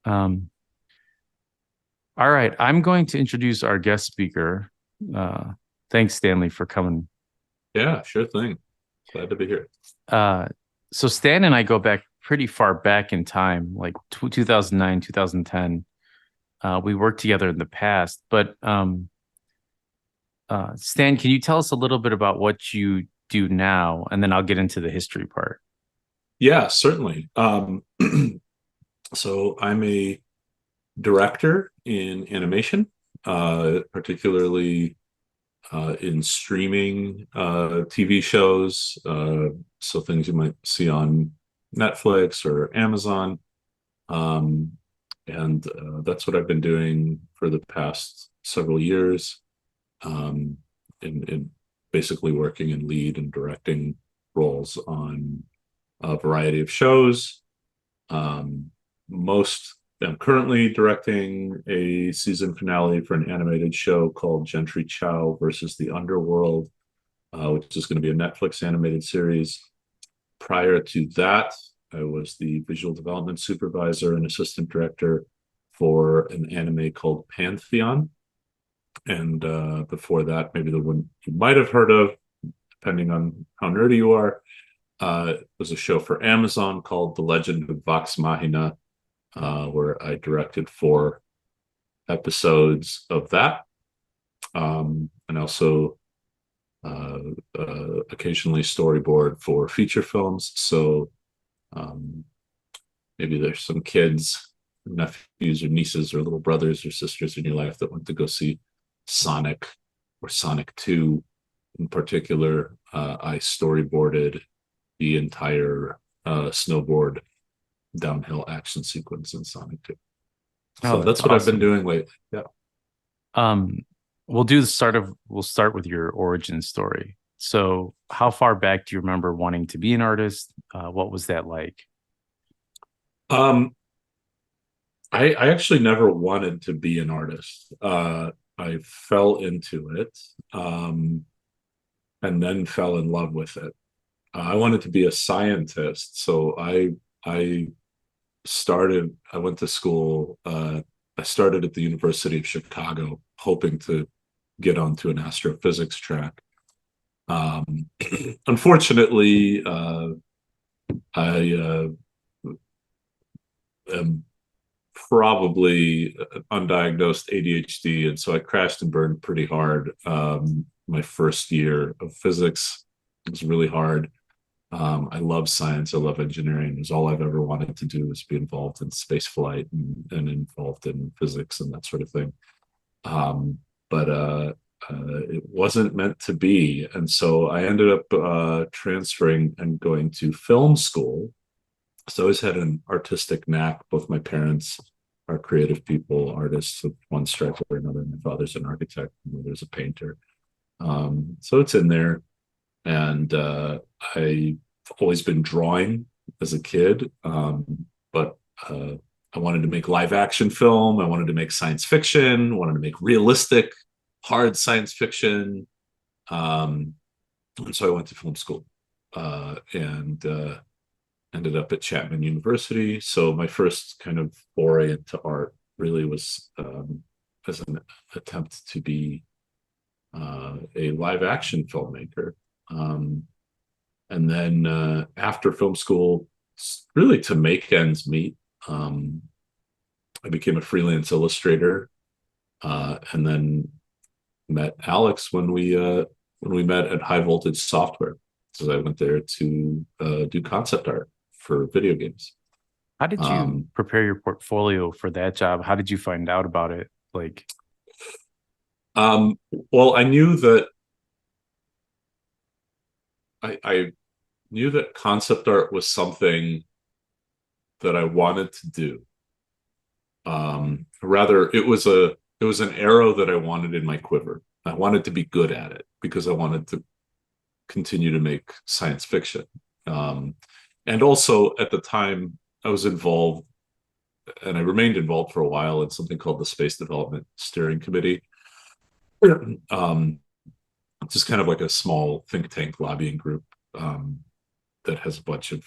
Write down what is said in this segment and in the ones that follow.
Um, all right, I'm going to introduce our guest speaker. Uh, Thanks, Stanley, for coming. Yeah, sure thing. Glad to be here. Uh, so Stan and I go back pretty far back in time, like 2009, 2010. We worked together in the past, but Stan, can you tell us a little bit about what you do now, and then I'll get into the history part. Yeah, certainly. So I'm a director in animation, particularly in streaming TV shows. So things you might see on Netflix or Amazon. Um, and that's what I've been doing for the past several years. Um, in basically working in lead and directing roles on a variety of shows. Um, most I'm currently directing a season finale for an animated show called Gentry Chow versus the Underworld, which is going to be a Netflix animated series. Prior to that, I was the visual development supervisor and assistant director for an anime called Pantheon. And before that, maybe the one you might have heard of, depending on how nerdy you are, was a show for Amazon called The Legend of Vox Machina, where I directed 4 episodes of that. And also uh, occasionally storyboard for feature films. So um, maybe there's some kids, nephews or nieces or little brothers or sisters in your life that want to go see Sonic or Sonic 2 in particular. I storyboarded the entire snowboard downhill action sequence in Sonic 2. Oh, So that's that's what I've been awesome. doing lately. Yeah. Um, we'll start with your origin story. So, how far back do you remember wanting to be an artist? What was that like? Um, I actually never wanted to be an artist. I fell into it, and then fell in love with it. I wanted to be a scientist, so I I went to school. I started at the University of Chicago, hoping to get onto an astrophysics track. Um, Unfortunately, I am probably undiagnosed ADHD, and so I crashed and burned pretty hard. My first year of physics was really hard. I love science. I love engineering. It was all I've ever wanted to do was be involved in space flight and involved in physics and that sort of thing. Um, but it wasn't meant to be. And so I ended up transferring and going to film school. So I always had an artistic knack. Both my parents are creative people, artists of one stripe or another. My father's an architect, my mother's a painter. So it's in there. And I've always been drawing as a kid, but uh, I wanted to make live action film. I wanted to make science fiction. Wanted to make realistic, hard science fiction. Um, and so I went to film school and ended up at Chapman University. So my first kind of foray into art really was as an attempt to be a live action filmmaker. Um, and then after film school, really to make ends meet, um, I became a freelance illustrator, and then met Alex when we met at High Voltage Software. So I went there to do concept art for video games. How did you Um, prepare your portfolio for that job? How did you find out about it? Like, um, well, I knew that concept art was something that I wanted to do. Rather, it was an arrow that I wanted in my quiver. I wanted to be good at it because I wanted to continue to make science fiction. Um, and also at the time, I was involved and I remained involved for a while in something called the Space Development Steering Committee, um, just kind of like a small think tank lobbying group that has a bunch of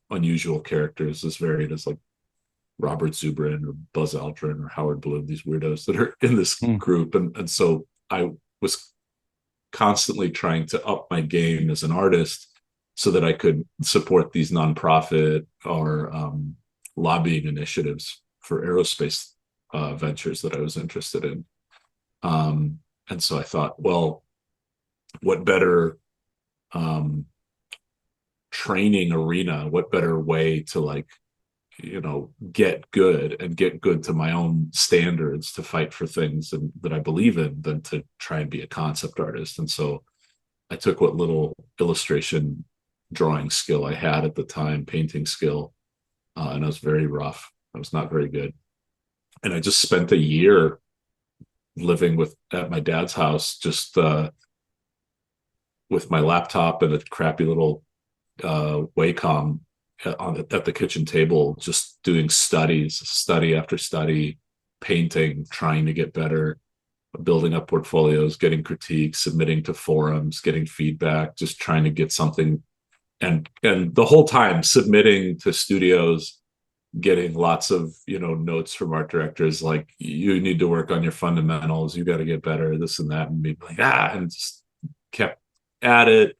unusual characters as varied as like Robert Zubrin or Buzz Aldrin or Howard Bloom, these weirdos that are in this Mm. group. And so I was constantly trying to up my game as an artist so that I could support these nonprofit or lobbying initiatives for aerospace ventures that I was interested in. And so I thought, well, what better um, training arena? What better way to like, get good and get good to my own standards to fight for things that I believe in than to try and be a concept artist. And so I took what little illustration drawing skill I had at the time, painting skill, and I was very rough. I was not very good. And I just spent a year living at my dad's house, just with my laptop and a crappy little Wacom at the kitchen table, just doing study after study, painting, trying to get better, building up portfolios, getting critiques, submitting to forums, getting feedback, just trying to get something, and the whole time submitting to studios, getting lots of notes from art directors like, you need to work on your fundamentals, you got to get better, this and that, and be like, and just kept at it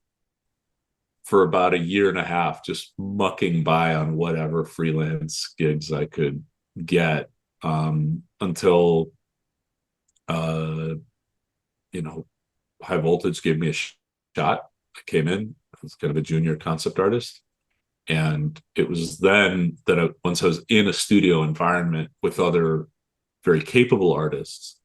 for about a year and a half, just mucking by on whatever freelance gigs I could get, until uh, high voltage gave me a shot. I came in as kind of a junior concept artist. And it was then that once I was in a studio environment with other very capable artists,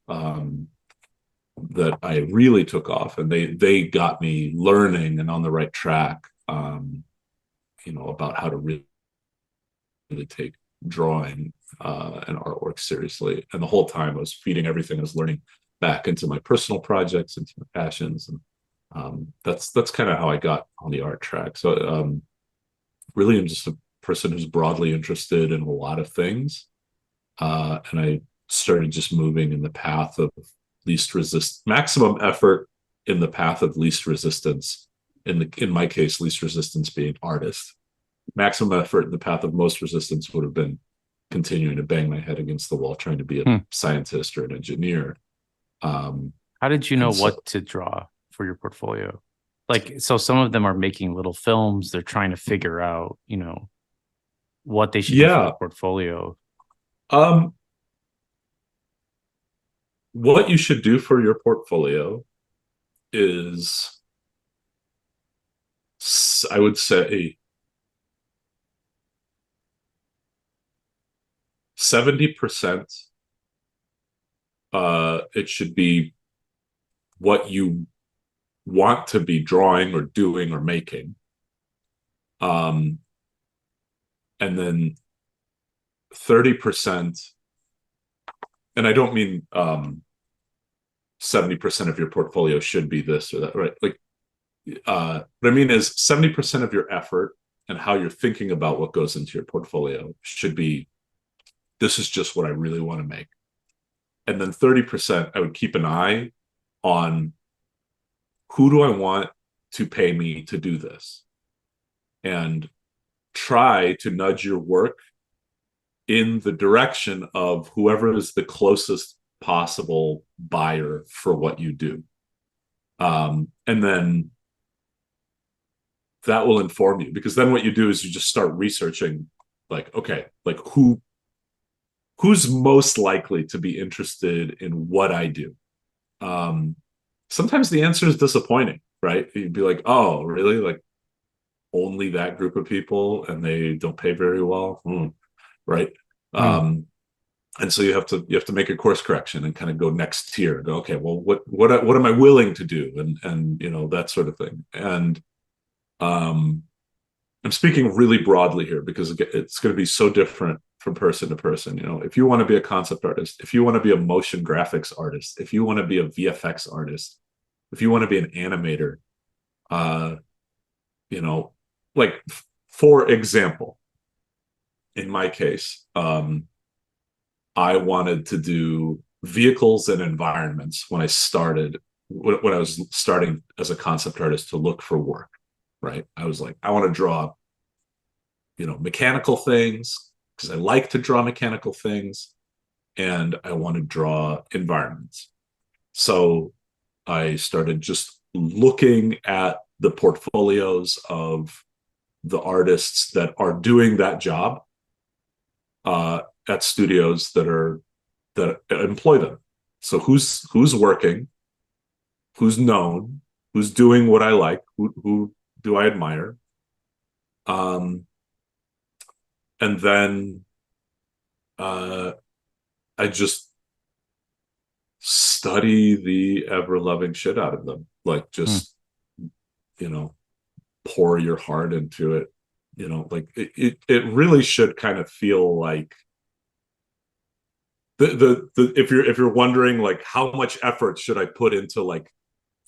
that I really took off, and they got me learning and on the right track, about how to really take drawing and artwork seriously. And the whole time I was feeding everything I was learning back into my personal projects, into my passions, and that's kind of how I got on the art track. So really, I'm just a person who's broadly interested in a lot of things, and I started just moving in the path of maximum effort in the path of least resistance. In my case, least resistance being artist. Maximum effort in the path of most resistance would have been continuing to bang my head against the wall trying to be a Hmm. scientist or an engineer. How did you know And so, what to draw for your portfolio? Like, so some of them are making little films. They're trying to figure out, what they should do for yeah, their portfolio. um, what you should do for your portfolio is, I would say, 70%. It should be what you want to be drawing or doing or making. Um, and then 30%, and I don't mean 70% of your portfolio should be this or that, right? Like, what I mean is 70% of your effort and how you're thinking about what goes into your portfolio should be, this is just what I really want to make. And then 30%, I would keep an eye on, who do I want to pay me to do this? And try to nudge your work in the direction of whoever is the closest possible buyer for what you do. And then that will inform you, because then what you do is you just start researching, like, okay, like who's most likely to be interested in what I do. Sometimes the answer is disappointing, right? You'd be like, oh, really? Like, only that group of people, and they don't pay very well, right? Hmm. And so you have to make a course correction and kind of go next tier. Go, okay, well, what am I willing to do, and that sort of thing. And I'm speaking really broadly here because it's going to be so different from person to person. If you want to be a concept artist, if you want to be a motion graphics artist, if you want to be a VFX artist, if you want to be an animator, uh, like, for example, in my case, I wanted to do vehicles and environments when I was starting as a concept artist to look for work, right? I was like, I want to draw, mechanical things, because I like to draw mechanical things and I want to draw environments. So I started just looking at the portfolios of the artists that are doing that job at studios that employ them. So who's working, who's known, who's doing what I like, who do I admire, um, and then uh, I just study the ever loving shit out of them, like Hmm. just you know pour your heart into it. Like it really should kind of feel like the if you're wondering like how much effort should I put into like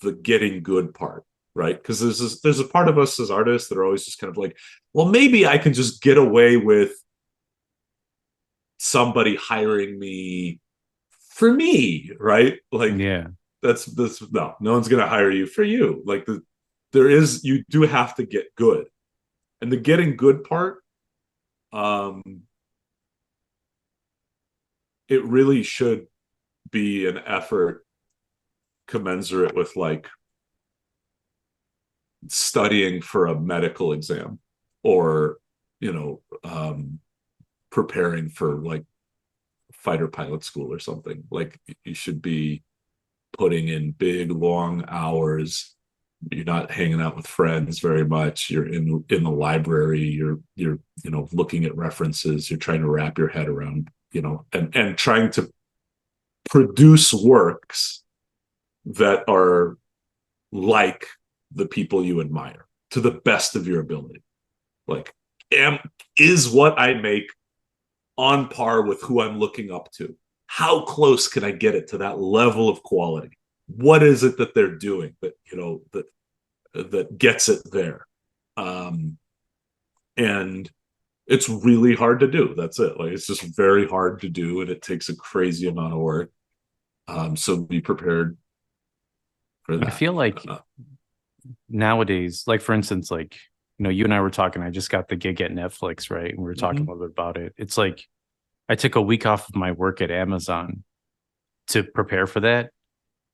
the getting good part, right? Because there's a part of us as artists that are always just kind of like, well, maybe I can just get away with somebody hiring me for me, right? Like Yeah. that's no one's gonna hire you for you. Like you do have to get good, and the getting good part, um, it really should be an effort commensurate with like studying for a medical exam or preparing for like fighter pilot school or something. Like you should be putting in big long hours. You're not hanging out with friends very much. You're in the library. You're looking at references. You're trying to wrap your head around and trying to produce works that are like the people you admire to the best of your ability. Like, am is what I make on par with who I'm looking up to? How close can I get it to that level of quality? What is it that they're doing that gets it there? Um, and it's really hard to do. That's it. Like it's just very hard to do, and it takes a crazy amount of work. So be prepared for I that. feel like nowadays, like for instance, like, you and I were talking, I just got the gig at Netflix, right? And we were talking a Mm-hmm. little bit about it. It's like I took a week off of my work at Amazon to prepare for that.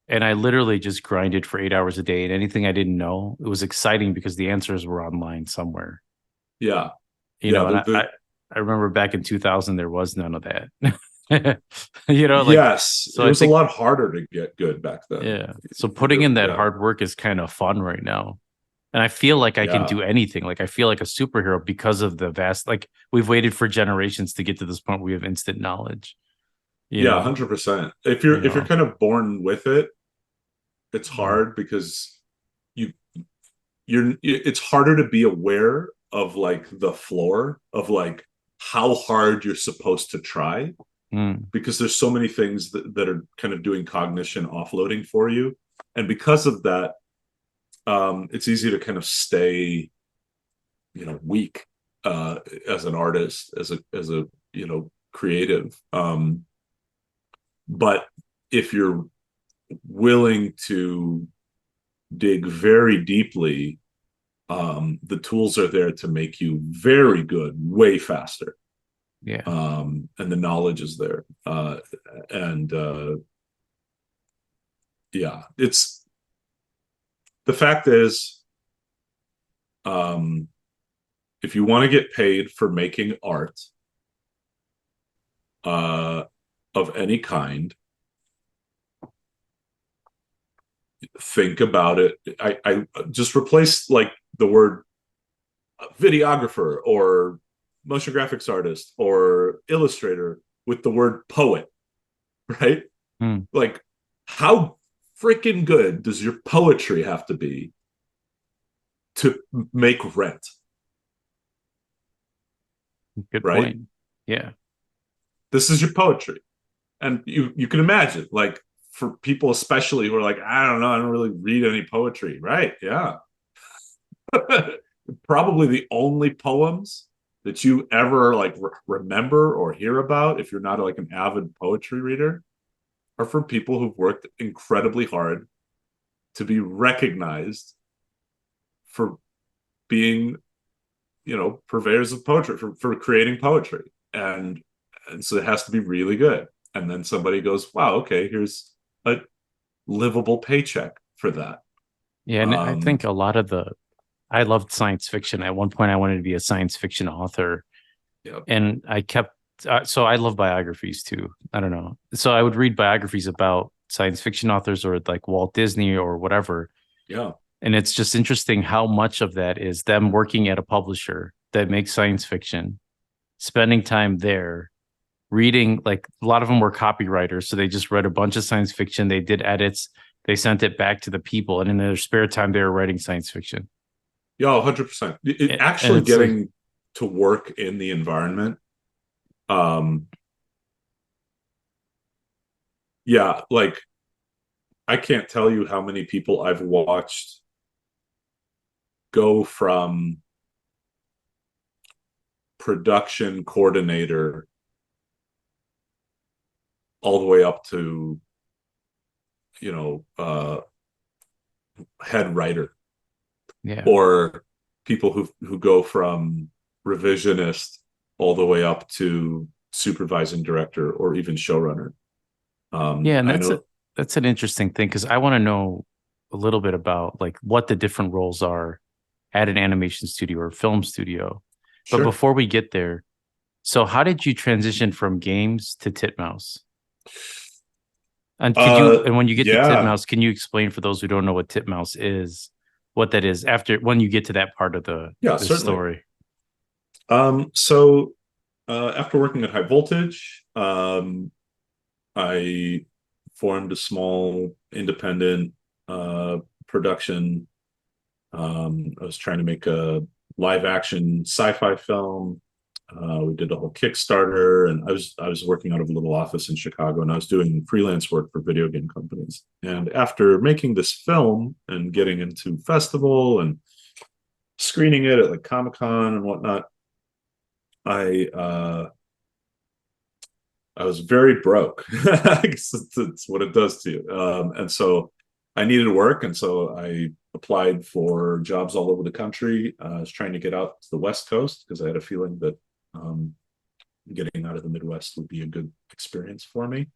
And I literally just grinded for 8 hours a day. And anything I didn't know, it was exciting because the answers were online somewhere. Yeah, You yeah. know, and I remember back in 2000, there was none of that. Like, Yes, so it I was a think, lot harder to get good back then. yeah. So putting in that Yeah, hard work is kind of fun right now. And I feel like I can yeah, do anything. Like I feel like a superhero because of the vast, like we've waited for generations to get to this point where we have instant knowledge, you yeah, know, 100%. you If you're know. kind of born with it, it's Mm. hard because you it's harder to be aware of like the floor of like how hard you're supposed to try Mm. because there's so many things that are kind of doing cognition offloading for you, and because of that, it's easy to kind of stay weak as an artist, as a creative. But if you're willing to dig very deeply, the tools are there to make you very good way faster. Yeah. And the knowledge is there. And yeah, it's the fact is, um, if you want to get paid for making art uh, of any kind, think about it. I just replace like the word videographer or motion graphics artist or illustrator with the word poet, right? Mm. Like, how freaking good does your poetry have to be to make rent, Good right? point. Yeah. This is your poetry. And you can imagine, like, for people especially who are like, I don't know, I don't really read any poetry, right? Yeah. Probably the only poems that you ever like remember or hear about, if you're not like an avid poetry reader, are from people who've worked incredibly hard to be recognized for being purveyors of poetry, for creating poetry. and so it has to be really good. And then somebody goes, wow, okay, here's a livable paycheck for that. Yeah, and I um think a lot of the I loved science fiction. At one point, I wanted to be a science fiction author, yep. and I kept so I love biographies too. I don't know. So I would read biographies about science fiction authors or like Walt Disney or whatever. Yeah. And it's just interesting how much of that is them working at a publisher that makes science fiction, spending time there, reading, like a lot of them were copywriters. So they just read a bunch of science fiction, they did edits, they sent it back to the people. And in their spare time, they were writing science fiction. Yeah, 100%. And Actually it's like, getting to work in the environment. Um, yeah, like I can't tell you how many people I've watched go from production coordinator all the way up to, you know, head writer, yeah. or people who go from revisionist all the way up to supervising director or even showrunner. Yeah, and I know. that's an interesting thing because I want to know a little bit about like what the different roles are at an animation studio or film studio. But Sure. before we get there, so how did you transition from games to Titmouse? And and when you get to Yeah. Titmouse, can you explain for those who don't know what Titmouse is, what that is after when you get to that part of Yeah, the certainly. story? So after working at High Voltage, I formed a small independent production. I was trying to make a live action sci-fi film. We did a whole Kickstarter, and I was working out of a little office in Chicago, and I was doing freelance work for video game companies. And after making this film and getting into festival and screening it at like Comic-Con and whatnot, I I was very broke. It's what it does to you. And so I needed work. And so I applied for jobs all over the country. I was trying to get out to the West Coast because I had a feeling that um, getting out of the Midwest would be a good experience for me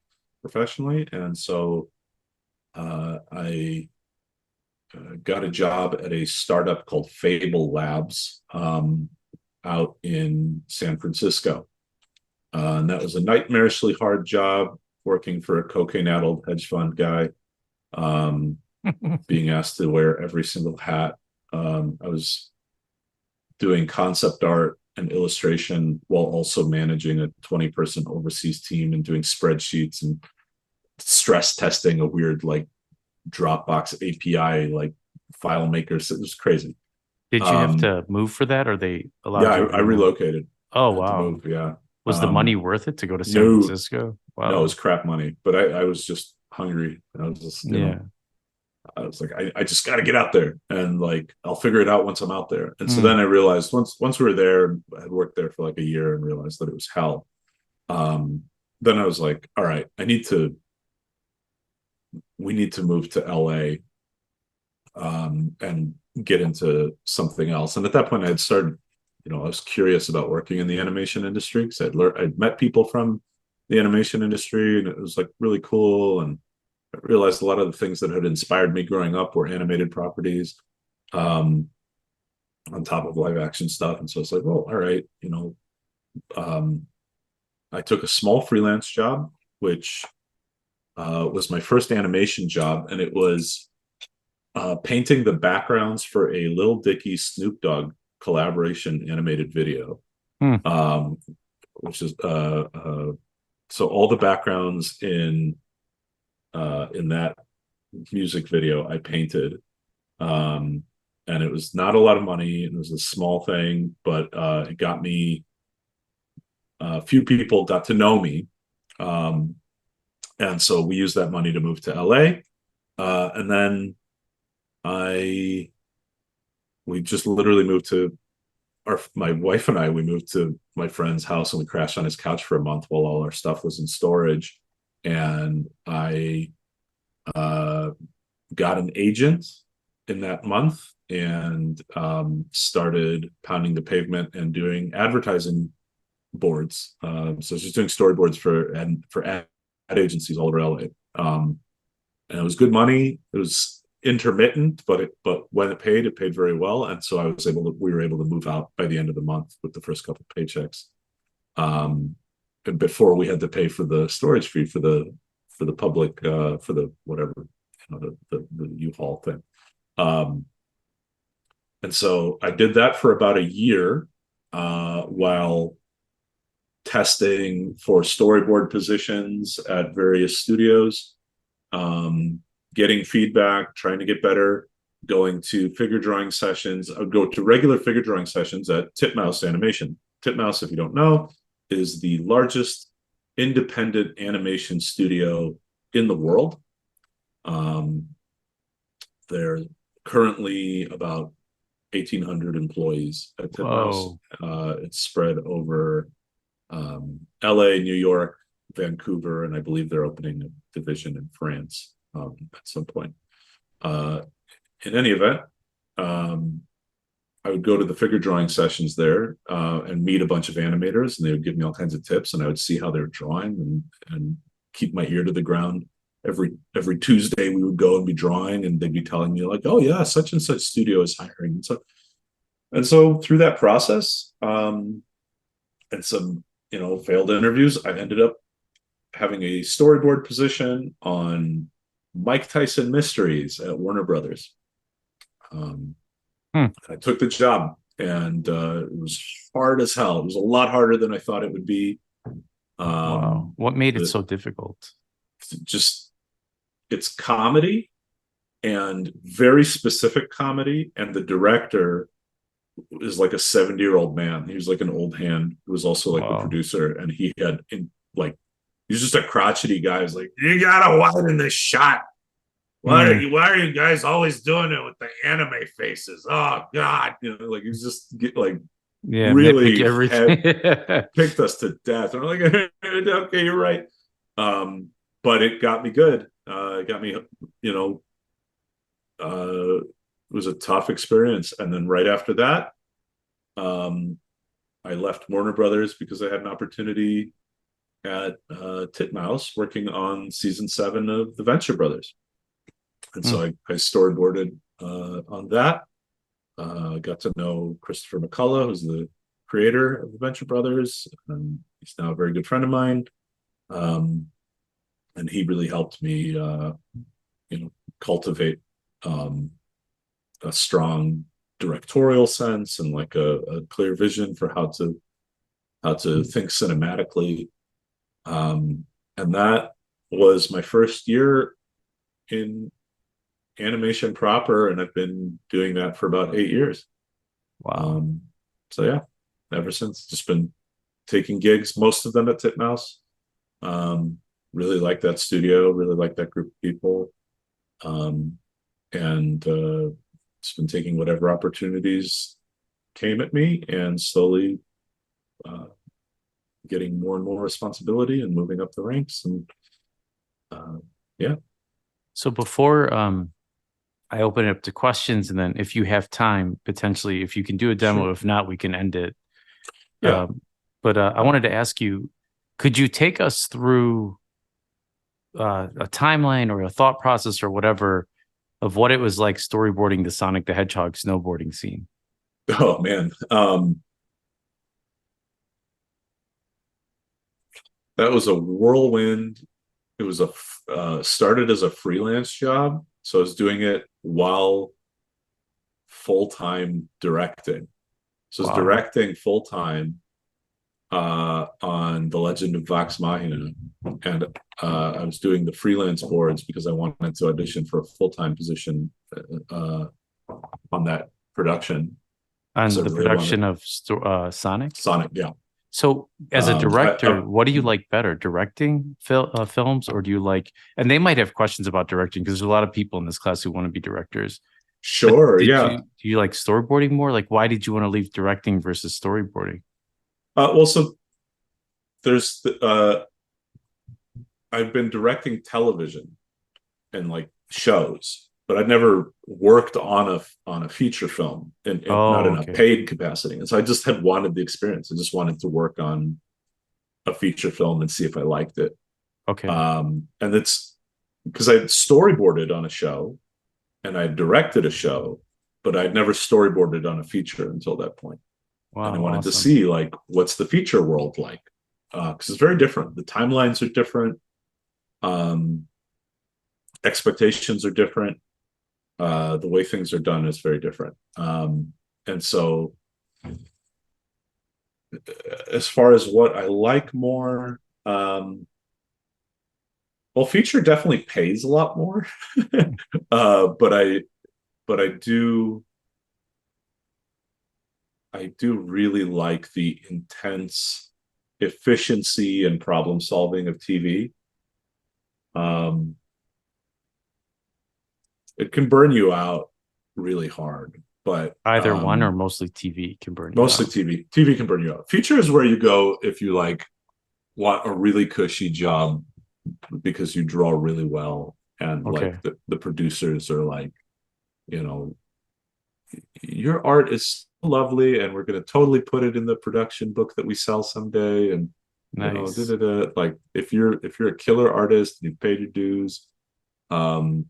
professionally. And so I got a job at a startup called Fable Labs out in San Francisco. And that was a nightmarishly hard job working for a cocaine addled hedge fund guy, um, being asked to wear every single hat. I was doing concept art and illustration while also managing a 20-person overseas team and doing spreadsheets and stress testing a weird like Dropbox API like file makers. It was crazy. Did you have Um, to move for that, or they yeah, allowed you to I remote? relocated. Oh I had to wow. move. Yeah. Was the money worth it to go to San No, Francisco? no, it was Wow. crap money, but I was just hungry. I was just, Yeah. I was like, I just got to get out there, and like, I'll figure it out once I'm out there. And so Hmm. then I realized once we were there, I had worked there for like a year and realized that it was hell. Um, then I was like, all right, we need to move to LA, and get into something else. And at that point, I had started, I was curious about working in the animation industry because I'd met people from the animation industry, and it was like really cool. And I realized a lot of the things that had inspired me growing up were animated properties, um, on top of live action stuff. And so it's like, well, all right, um, I took a small freelance job, which was my first animation job, and it was painting the backgrounds for a Lil Dicky Snoop Dogg collaboration animated video, Hmm. um, which is so all the backgrounds in that music video I painted, um, and it was not a lot of money. It was a small thing, but it got me a few people got to know me, um, and so we used that money to move to LA, and then I we just literally moved to my wife and I, we moved to my friend's house and we crashed on his couch for a month while all our stuff was in storage. And I uh, got an agent in that month and started pounding the pavement and doing advertising boards. So I was just doing storyboards for ad agencies all over LA. And it was good money. It was intermittent, but when it paid very well. And so we were able to move out by the end of the month with the first couple of paychecks. And before we had to pay for the storage fee for the public for the whatever, the U-Haul thing. Um, and so I did that for about a year while testing for storyboard positions at various studios, getting feedback, trying to get better, going to figure drawing sessions. I would go to regular figure drawing sessions at Titmouse Animation. Titmouse, if you don't know, is the largest independent animation studio in the world. They're currently about 1,800 employees at Titmouse. Whoa. It's spread over LA, New York, Vancouver, and I believe they're opening a division in France at some point. In any event, I would go to the figure drawing sessions there and meet a bunch of animators, and they would give me all kinds of tips, and I would see how they're drawing and keep my ear to the ground. Every Tuesday we would go and be drawing, and they'd be telling me like, "Oh yeah, such and such studio is hiring," and so through that process and some failed interviews, I ended up having a storyboard position on Mike Tyson Mysteries at Warner Brothers. I took the job, and it was hard as hell. It was a lot harder than I thought it would be. Wow. What made it so difficult? Just it's comedy and very specific comedy, and the director is like a 70-year-old man. He was like an old hand who was also like the producer, and he's just a crotchety guy. He's like, "You gotta widen this shot. Why are you guys always doing it with the anime faces? Oh God!" Like he's just really picked us to death. And I'm like, "Okay, you're right." But it got me good. It got me, it was a tough experience. And then right after that, I left Warner Brothers because I had an opportunity at Titmouse working on season 7 of The Venture Brothers. And so I storyboarded on that. Got to know Christopher McCullough, who's the creator of The Venture Brothers. He's now a very good friend of mine. And he really helped me, cultivate a strong directorial sense and like a clear vision for how to think cinematically. And that was my first year in animation proper, and I've been doing that for about 8 years. Wow. So yeah, ever since, just been taking gigs, most of them at Titmouse. Really like that studio, really like that group of people. And just been taking whatever opportunities came at me and slowly getting more and more responsibility and moving up the ranks. And yeah. So before I open it up to questions, and then if you have time, potentially, if you can do a demo, Sure. if not, we can end it. Yeah. But I wanted to ask you, could you take us through a timeline or a thought process or whatever of what it was like storyboarding the Sonic the Hedgehog snowboarding scene? Oh man. That was a whirlwind. It was started as a freelance job. So I was doing it while full-time directing. So I was Wow. directing full-time on The Legend of Vox Machina. And I was doing the freelance boards because I wanted to audition for a full-time position on that production. On So I the really production wanted of Sonic? Sonic, yeah. So, as a director, I, what do you like better, directing films, or do you like? And they might have questions about directing because there's a lot of people in this class who want to be directors. But sure, yeah. do you like storyboarding more? Like, why did you want to leave directing versus storyboarding? Well, so there's I've been directing television and like shows. but I'd never worked on a feature film, and not Oh, in a okay. paid capacity. And so I just had wanted the experience. I just wanted to work on a feature film and see if I liked it. Okay. And it's because I storyboarded on a show and I directed a show, but I'd never storyboarded on a feature until that point. And I Wow, wanted to awesome. see like what's the feature world like, because it's very different. The timelines are different, um, expectations are different, the way things are done is very different. And so, as far as what I like more, well, feature definitely pays a lot more, but I do really like the intense efficiency and problem solving of TV. Um, it can burn you out really hard, but Either one or mostly TV can burn you mostly out. TV. TV can burn you out. Feature is where you go if you like want a really cushy job because you draw really well, and like Okay. the producers are like, you know, your art is lovely and we're going to totally put it in the production book that we sell someday, and you know, da, Nice. da, da. Like if you're a killer artist and you've paid your dues, um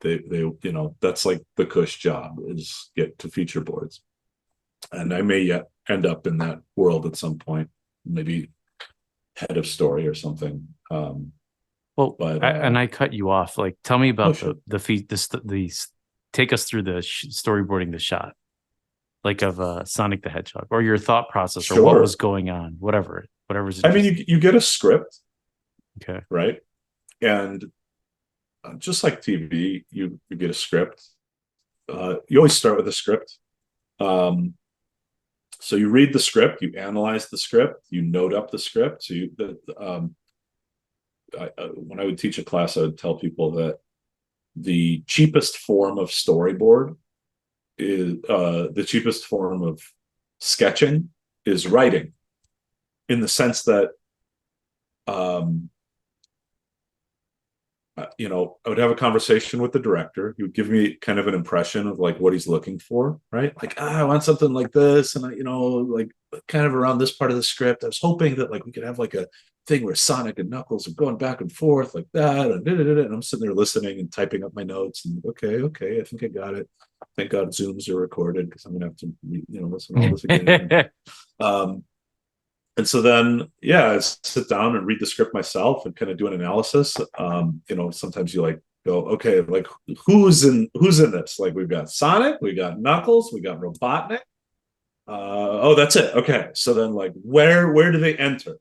they you know, that's like the cush job, is get to feature boards. And I may yet end up in that world at some point, maybe head of story or something. Well, But and I cut you off. Like, tell me oh about shit, the feed, take us through the storyboarding the shot, like of Sonic the Hedgehog, or your thought process, or what was sure. going on, whatever's I mean, interesting. you get a script, Okay. right? And just like TV, you get a script. You always start with a script. Um, so you read the script, you analyze the script, you note up the script. So when I would teach a class, I would tell people that the cheapest form of storyboard is the cheapest form of sketching is writing, in the sense that um, you know, I would have a conversation with the director. He would give me kind of an impression of like what he's looking for, right? Like, I want something like this, and you know, like kind of around this part of the script. I was hoping that like we could have like a thing where Sonic and Knuckles are going back and forth like that, and, and I'm sitting there listening and typing up my notes, and okay, I think I got it. Thank God Zooms are recorded because I'm gonna have to, you know, listen to all this again. Um, and so then, yeah, I sit down and read the script myself and kind of do an analysis. You know, sometimes you like go, okay, like who's in this? Like we've got Sonic, we got Knuckles, we got Robotnik. Oh, that's it. Okay, so then like where do they enter?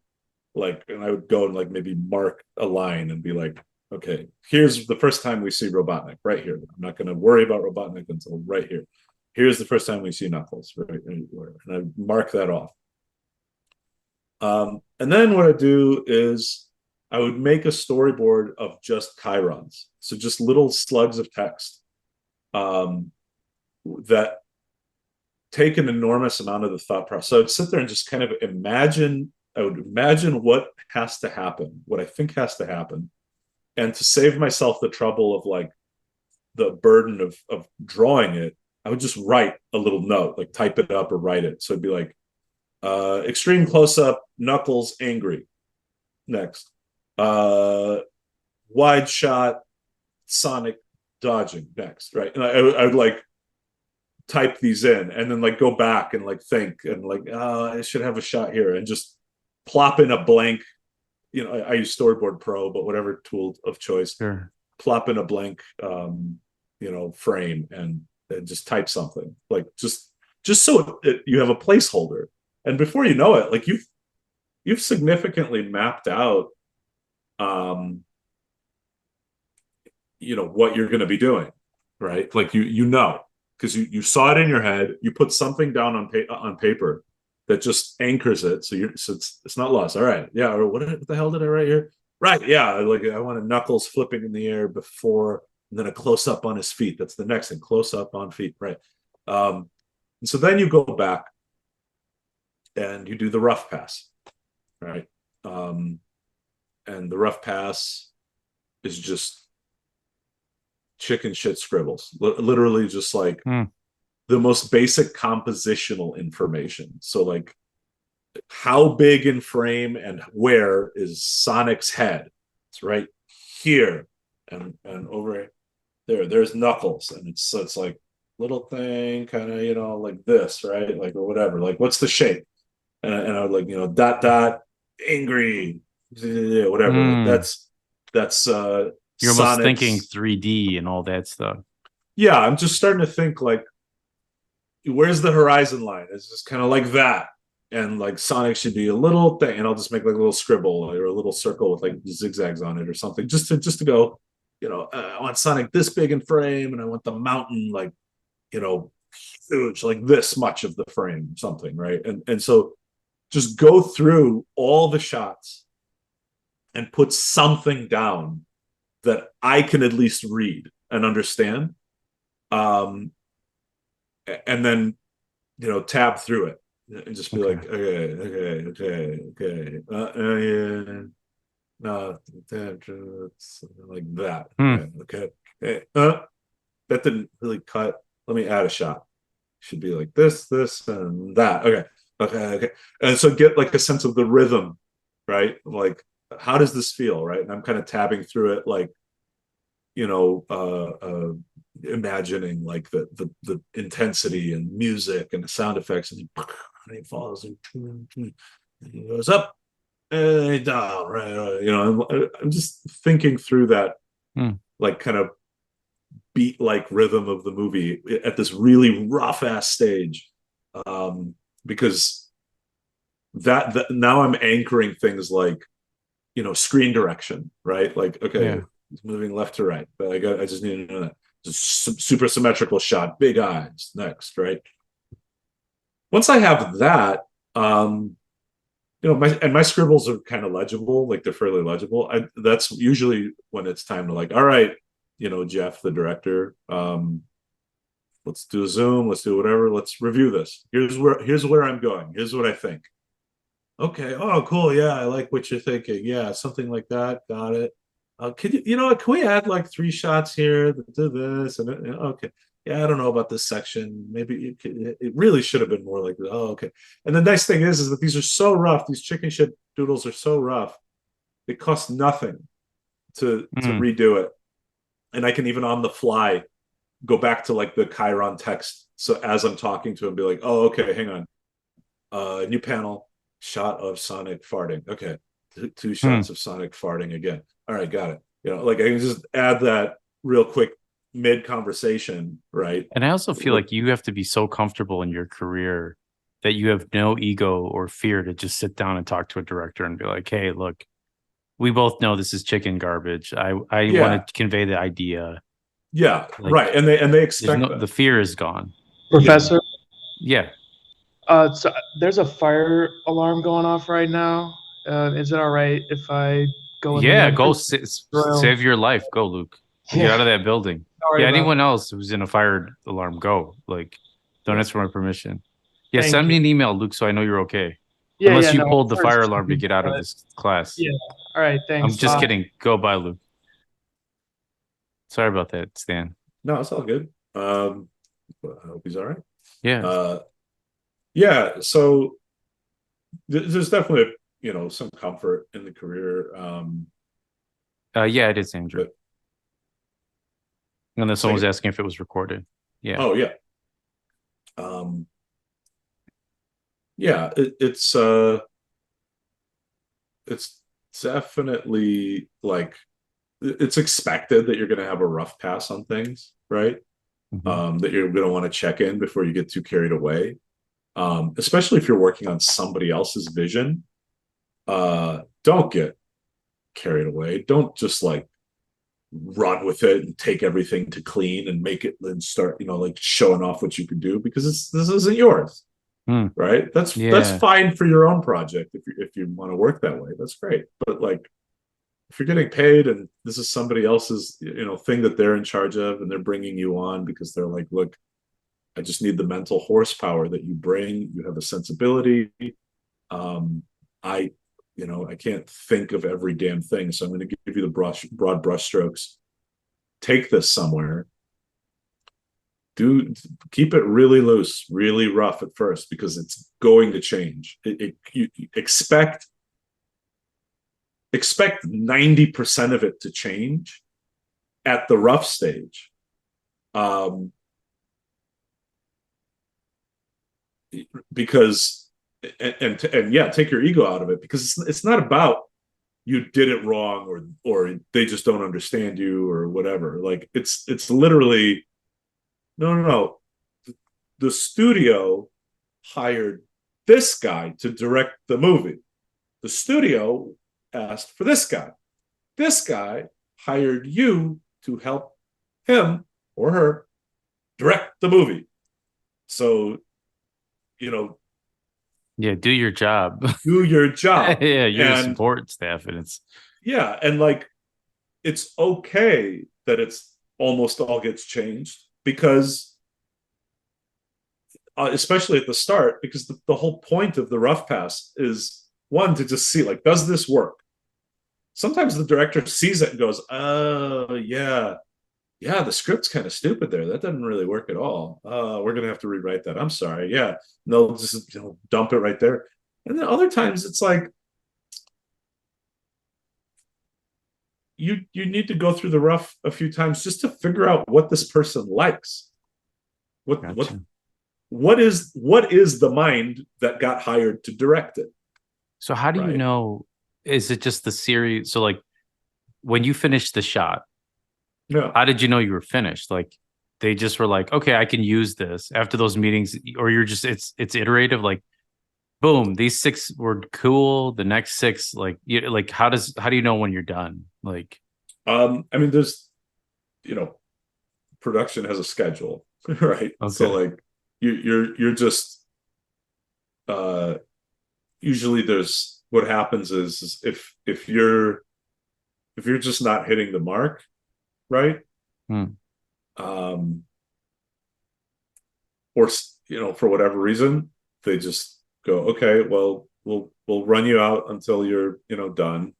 Like, and I would go and like maybe mark a line and be like, okay, here's the first time we see Robotnik right here. I'm not going to worry about Robotnik until right here. Here's the first time we see Knuckles, right? And I mark that off. And then what I do is I would make a storyboard of just chyrons, so just little slugs of text, um, that take an enormous amount of the thought process. So I'd sit there and just kind of imagine. I would imagine what has to happen, what I think has to happen, and to save myself the trouble of like the burden of drawing it, I would just write a little note, like type it up or write it. So it'd be like, extreme close up, Knuckles angry. Next, uh, wide shot, Sonic dodging. Next, right? And I would like type these in and then like go back and like think and like, I should have a shot here, and just plop in a blank. You know, I use Storyboard Pro, but whatever tool of choice, Sure. plop in a blank, you know, frame, and just type something like just so you have a placeholder, and before you know it, like you've significantly mapped out, um, you know, what you're going to be doing, right? Like you know, because you saw it in your head, you put something down on paper that just anchors it, so it's not lost. All right, yeah. Or what the hell did I write here? Right, yeah. Like I wanted Knuckles flipping in the air before, and then a close up on his feet. That's the next thing. Close up on feet. Right. And so then you go back and you do the rough pass. Right. Um, and the rough pass is just chicken shit scribbles. Literally just like Hmm. the most basic compositional information. So like how big in frame and where is Sonic's head? It's right here and over there. There's Knuckles, and it's like little thing, kind of like this, right? Like or whatever. Like what's the shape? And I would like dot dot angry, whatever. Like Hmm. that's You're almost thinking Sonic's. 3D and all that stuff. Yeah, I'm just starting to think like where's the horizon line? It's just kind of like that. And like Sonic should be a little thing, and I'll just make like a little scribble or a little circle with like zigzags on it or something, just to go, I want Sonic this big in frame, and I want the mountain like you know huge, like this much of the frame, something, right? And so just go through all the shots and put something down that I can at least read and understand. Um, and then tab through it and just be Okay. like, okay, yeah, no, it's like that. Hmm. Okay. That didn't really cut. Let me add a shot. Should be like this, and that. Okay. And so get like a sense of the rhythm, right? Like, how does this feel, right? And I'm kind of tabbing through it, like, you know, imagining like the intensity and music and the sound effects, and he falls and he goes up and down, right? I'm just thinking through that, Hmm. like kind of beat like rhythm of the movie at this really rough ass stage, um, because that now I'm anchoring things like screen direction, right? Like, okay, Yeah. he's moving left to right, but I just need to know that. Just super symmetrical shot, big eyes, next, right? Once I have that, my scribbles are kind of legible, like they're fairly legible. That's usually when it's time to like, all right, Jeff, the director, let's do a Zoom, let's do whatever, let's review this. Here's where I'm going. Here's what I think. Okay. Oh, cool. Yeah, I like what you're thinking. Yeah, something like that. Got it. Can can we add like three shots here to this? And okay. Yeah, I don't know about this section. Maybe it really should have been more like, oh, okay. And the nice thing is that these are so rough. These chicken shit doodles are so rough. It costs nothing to Hmm. redo it, and I can even on the fly go back to like the Chiron text. So as I'm talking to him, be like, oh, okay, hang on, new panel, shot of Sonic farting. Okay, two Hmm. shots of Sonic farting again. All right, got it. Like I can just add that real quick mid conversation, right? And I also feel With like you have to be so comfortable in your career that you have no ego or fear to just sit down and talk to a director and be like, "Hey, look, we both know this is chicken garbage. I want yeah, to convey the idea. yeah, right. Like, And they there's expect no that. the fear is gone." Yeah. Professor, Yeah. so there's a fire alarm going off right now. Is it all right if I go in the Yeah, next go room? save your life. Go, Luke. Get Yeah, out of that building. sorry Yeah, about anyone that. else who's in a fire alarm, go. Like, don't Yeah. ask for my permission. Yeah, Thank send you. me an email, Luke, so I know you're okay. Yeah, Unless yeah, you no, pulled the sorry, fire alarm to get out of but this class. yeah. All right, I'm thanks. just Bye. kidding. Go bye, Luke. Sorry about that, Stan. No, it's all good. I hope he's all right. Yeah. Uh, yeah. So there's definitely some comfort in the career. Yeah, it is Andrew. But And then someone was second, asking if it was recorded. Yeah. oh yeah, um, yeah. It's definitely like it's expected that you're going to have a rough pass on things, right? Mhm. That you're going to want to check in before you get too carried away, especially if you're working on somebody else's vision. Don't get carried away. Don't just like run with it and take everything to clean and make it and start like showing off what you can do, because this isn't yours, Hmm. right? That's Yeah. fine for your own project if you want to work that way. That's great, but like if you're getting paid and this is somebody else's thing that they're in charge of, and they're bringing you on because they're like, look, I just need the mental horsepower that you bring. You have a sensibility. I I can't think of every damn thing, so I'm going to give you the broad brush strokes. take this somewhere, do keep it really loose, really rough at first, because it's going to change. You expect 90% of it to change at the rough stage. Because and yeah, take your ego out of it, because it's not about you did it wrong, or they just don't understand you or whatever. Like it's literally no. The studio hired this guy to direct the movie. The studio asked for this guy. This guy hired you to help him or her direct the movie. So, you know, Yeah, do your job. do your job. Yeah, you're the And support staff, and it's yeah, and like it's okay that it's almost all gets changed, because especially at the start, because the whole point of the rough pass is one, to just see, like, does this work? Sometimes the director sees it and goes, oh yeah, the script's kind of stupid there, that doesn't really work at all, we're gonna have to rewrite that, I'm sorry. Yeah, no, just dump it right there. And then other times it's like you need to go through the rough a few times just to figure out what this person likes. what what gotcha. what is the mind that got hired to direct it, So how do you right? know? Is it just the series? So like when you finished the shot, Yeah. how did you know you were finished? Like they just were like, okay, I can use this after those meetings, or you're just it's iterative. Like boom, these six were cool. The next six, like like how do you know when you're done? Like I mean, there's, production has a schedule, right? So okay, like you're just uh usually there's what happens is if you're just not hitting the mark, right? hmm. um or for whatever reason, they just go, okay, well, we'll run you out until you're done.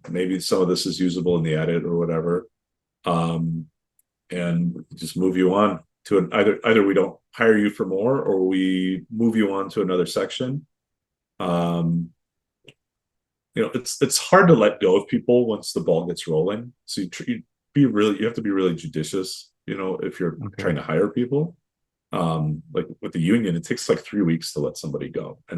Maybe some of this is usable in the edit or whatever, um and just move you on to either we don't hire you for more, or we move you on to another section. um it's hard to let go of people once the ball gets rolling, so you have to be really judicious, if you're Okay. trying to hire people. Like with the union, it takes like 3 weeks to let somebody go, and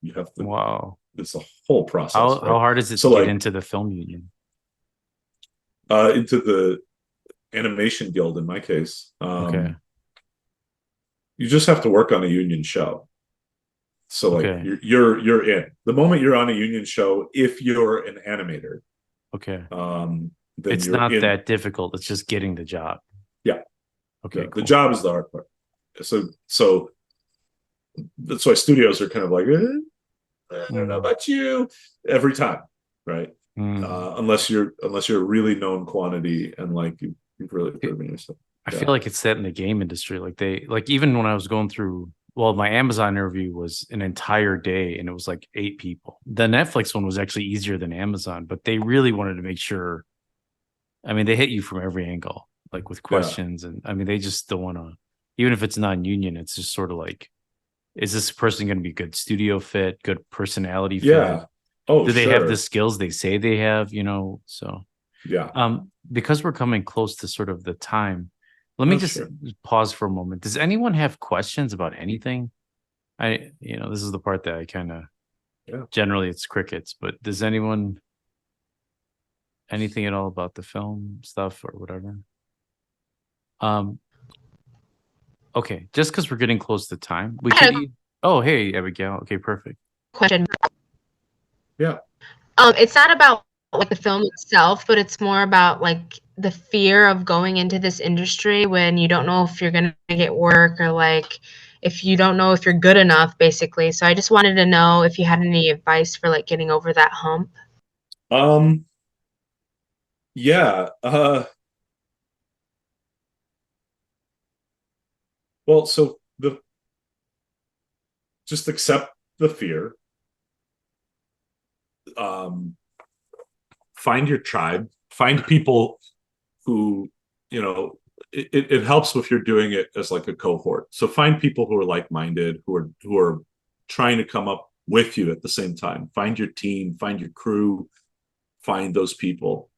you have to Wow. it's a whole process, How right? hard is it So to get like into the film union? into the animation guild, in my case, Okay. you just have to work on a union show. So like Okay. you're in the moment you're on a union show, if you're an animator, Okay. then It's you're not in. that difficult. It's just getting the job. Yeah, Okay, the cool. job is the hard part. So that's why studios are kind of like, I don't know Mm, about you every time, right? mm. Unless you're a really known quantity, and like you've really It- proven yourself. I Yeah. feel like it's set in the game industry. Like even when I was going through, well, my Amazon interview was an entire day and it was like 8 people. The Netflix one was actually easier than Amazon, but they really wanted to make sure. I mean, they hit you from every angle, like with Yeah. questions. And I mean, they just don't want to, even if it's non-union, it's just sort of like, is this person going to be good studio fit, good personality fit? Yeah. Oh, Do they have the sure. skills they say they have, so Yeah. because we're coming close to sort of the time, let me Oh, just sure. pause for a moment. Does anyone have questions about anything? This is the part that I kind of Yeah. generally it's crickets, but does anyone anything at all about the film stuff or whatever? Um, okay, just because we're getting close to time, we I could had a eat. Oh, hey, Abigail. Okay, perfect. question. Yeah. It's not about like the film itself, but it's more about like the fear of going into this industry when you don't know if you're gonna get work, or like if you don't know if you're good enough, basically. So I just wanted to know if you had any advice for like getting over that hump. Um. Yeah. Well, so the just accept the fear. Um. Find your tribe. Find people who, you know, it helps if you're doing it as like a cohort. So find people who are like-minded, who are trying to come up with you at the same time. Find your team, find your crew, find those people,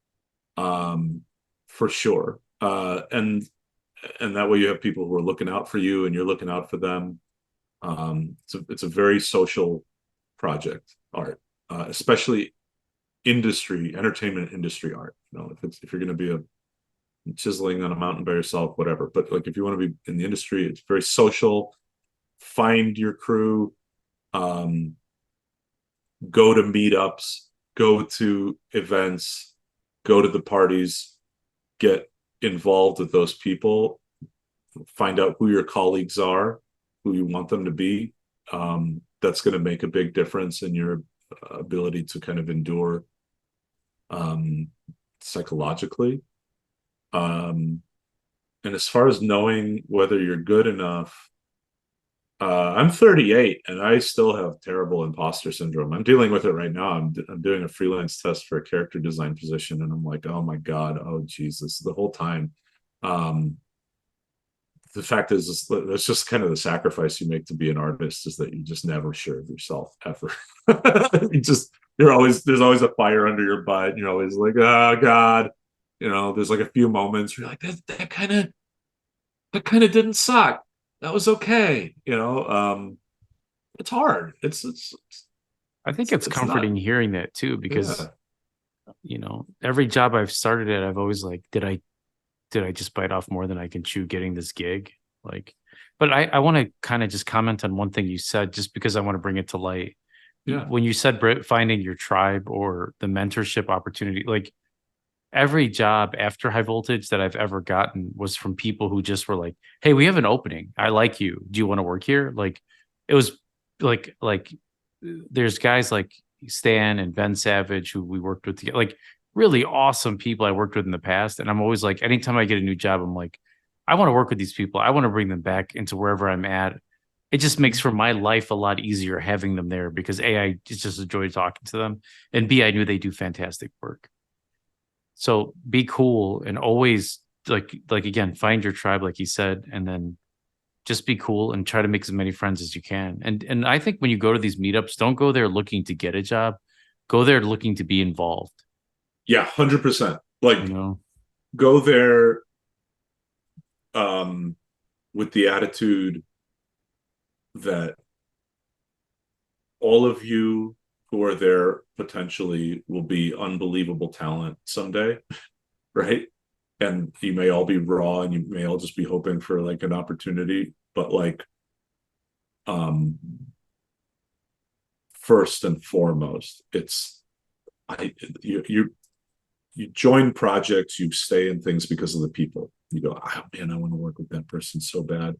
for sure. And that way you have people who are looking out for you and you're looking out for them. It's a very social project, art, especially entertainment industry art. You know, if you're going to be a chiseling on a mountain by yourself, whatever. But like if you want to be in the industry, it's very social. Find your crew, go to meetups, go to events, go to the parties, get involved with those people, find out who your colleagues are, who you want them to be. That's going to make a big difference in your ability to kind of endure psychologically. And as far as knowing whether you're good enough, I'm 38 and I still have terrible imposter syndrome. I'm dealing with it right now. I'm doing a freelance test for a character design position, and I'm like, oh my God, oh Jesus, the whole time. The fact is, that's just kind of the sacrifice you make to be an artist, is that you're just never sure of yourself ever. There's always a fire under your butt. And you're always like, oh God, you know, there's like a few moments where you're like, that kind of didn't suck. That was okay. You know, it's hard. I think it's comforting hearing that too, because Yeah. you know, every job I've started at, I've always like, did I just bite off more than I can chew getting this gig? Like, but I want to kind of just comment on one thing you said, just because I want to bring it to light. Yeah. When you said finding your tribe or the mentorship opportunity, like every job after high voltage that I've ever gotten was from people who just were like, hey, we have an opening. I like you. Do you want to work here? Like, it was like there's guys like Stan and Ben Savage who we worked with together, like really awesome people I worked with in the past. And I'm always like, anytime I get a new job, I'm like, I want to work with these people. I want to bring them back into wherever I'm at. It just makes for my life a lot easier having them there, because A, it's just a joy talking to them, and B, I knew they do fantastic work. So be cool and always like again, find your tribe, like you said, and then just be cool and try to make as many friends as you can. And I think when you go to these meetups, don't go there looking to get a job. Go there looking to be involved. Yeah, 100%. Like, You know, go there with the attitude that all of you who are there potentially will be unbelievable talent someday, right? And you may all be raw and you may all just be hoping for like an opportunity, but like, first and foremost, you join projects, you stay in things because of the people. You go, oh man, I want to work with that person so bad.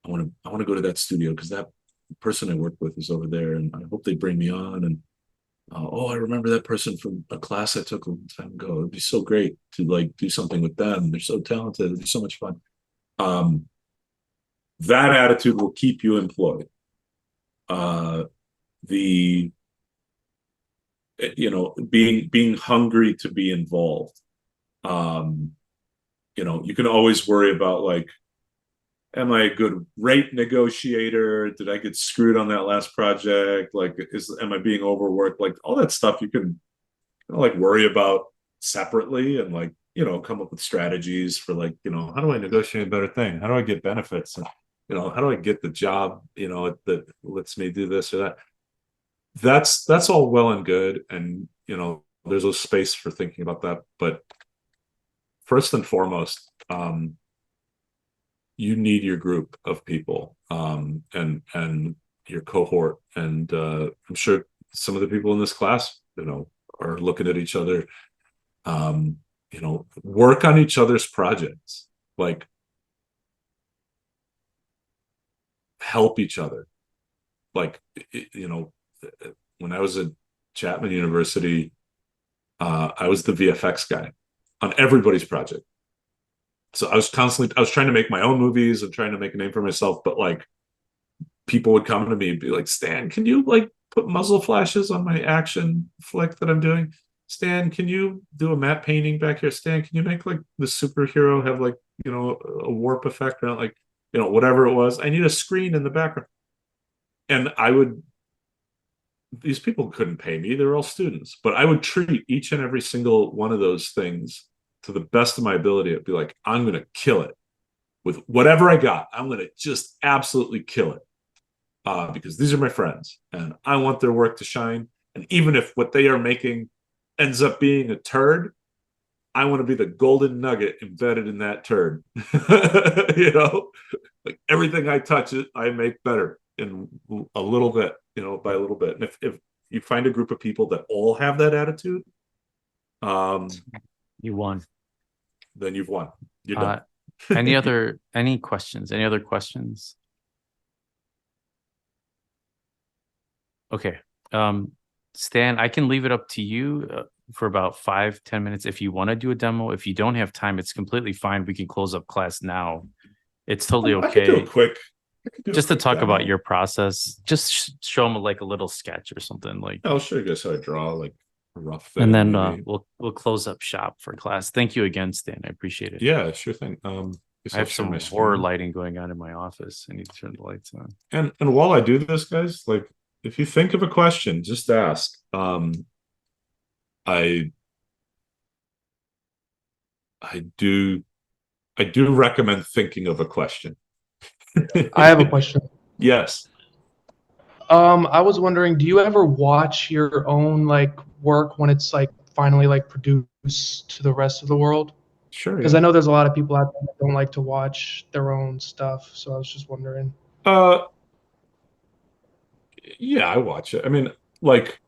I want to go to that studio because that person I worked with is over there, and I hope they bring me on. And oh, I remember that person from a class I took a long time ago. It'd be so great to like do something with them. They're so talented. It'd be so much fun. That attitude will keep you employed. The being hungry to be involved. You can always worry about like, am I a good rate negotiator? Did I get screwed on that last project? Like, am I being overworked? Like all that stuff you can like worry about separately, and like, come up with strategies for like, how do I negotiate a better thing? How do I get benefits? And, how do I get the job, that lets me do this or that? That's all well and good. And, there's a space for thinking about that. But first and foremost, you need your group of people, and your cohort. And I'm sure some of the people in this class, are looking at each other. Work on each other's projects, like help each other. Like, when I was at Chapman University, I was the VFX guy on everybody's project. So I was trying to make my own movies and trying to make a name for myself, but like people would come to me and be like, Stan, can you like put muzzle flashes on my action flick that I'm doing? Stan, can you do a matte painting back here? Stan, can you make like the superhero have like, a warp effect or like, whatever it was? I need a screen in the background. And these people couldn't pay me. They were all students, but I would treat each and every single one of those things to the best of my ability. I'd be like, I'm going to kill it with whatever I got. I'm going to just absolutely kill it because these are my friends and I want their work to shine. And even if what they are making ends up being a turd, I want to be the golden nugget embedded in that turd. Like everything I touch it, I make better in a little bit, by a little bit. And if you find a group of people that all have that attitude, You won. then you've won. You're done. Any questions? Any other questions? Okay. Stan, I can leave it up to you for about 5-10 minutes if you want to do a demo. If you don't have time, it's completely fine. We can close up class now. It's totally I could do okay. a quick. Just to talk about your process, just show them like a little sketch or something like. I'll show you guys how I draw like a rough thing. And then we'll close up shop for class. Thank you again, Stan. I appreciate it. Yeah, sure thing. I have some horror lighting going on in my office. I need to turn the lights on. And while I do this, guys, like if you think of a question, just ask. I do recommend thinking of a question. I have a question. Yes. I was wondering, do you ever watch your own like work when it's like finally like produced to the rest of the world? Sure. Because I know there's a lot of people out there that don't like to watch their own stuff. So I was just wondering. Yeah, I watch it. I mean, like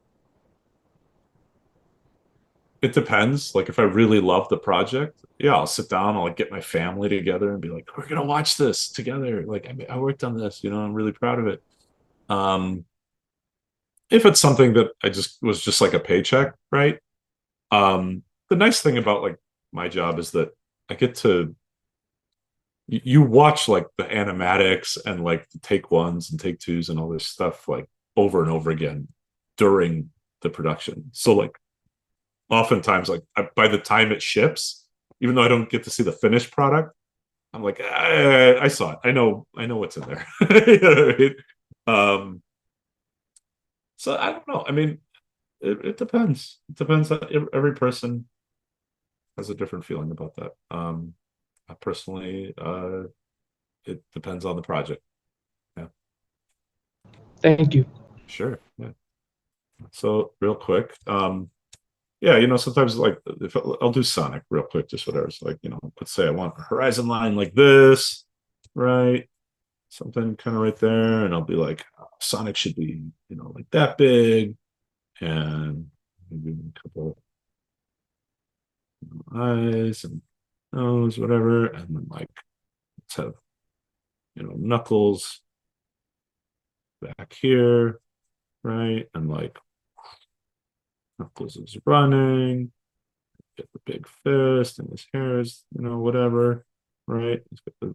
it depends. Like if I really love the project, yeah, I'll sit down, I'll like get my family together and be like, we're gonna watch this together. Like I worked on this, I'm really proud of it. If it's something that I just was just like a paycheck, right? The nice thing about like my job is that I get to you watch like the animatics and like the take ones and take twos and all this stuff like over and over again during the production. So like oftentimes like by the time it ships, even though I don't get to see the finished product, I'm like, I saw it. I know what's in there. You know what I mean? So I don't know. I mean, it depends. It depends. Every person has a different feeling about that. Personally, it depends on the project. Yeah. Thank you. Sure. Yeah. So real quick, yeah, sometimes like if I'll do Sonic real quick, just whatever. So like, let's say I want a horizon line like this, right? Something kind of right there, and I'll be like, Sonic should be, like that big, and maybe a couple eyes and nose, whatever, and then like let's have, Knuckles back here, right? And like Knuckles is running, get the big fist, and his hair is, whatever, right? He's got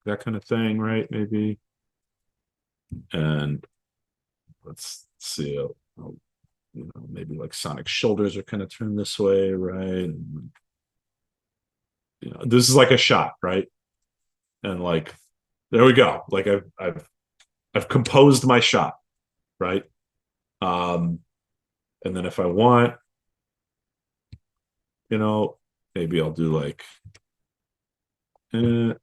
that kind of thing, right? Maybe. And let's see, maybe like Sonic's shoulders are kind of turned this way, right? And, this is like a shot, right? And like, there we go. Like I've composed my shot, right? And then if I want, maybe I'll do like, move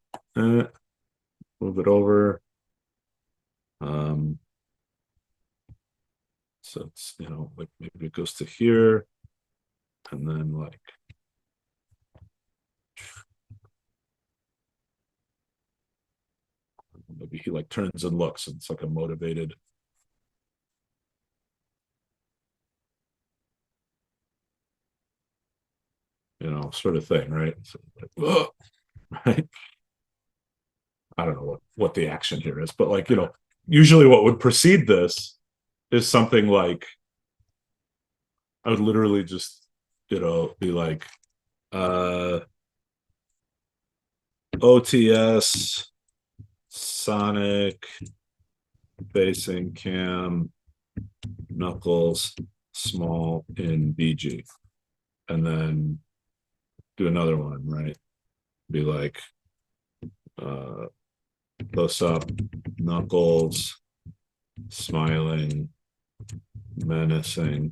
it over. So it's, like maybe it goes to here, and then like maybe he like turns and looks, and it's like a motivated, sort of thing, right? So like, right? I don't know what the action here is, but like, usually what would precede this is something like I would literally just, be like, OTS, Sonic, facing cam, Knuckles, small in BG, and then do another one, right? Be like close up, knuckles, smiling, menacingly.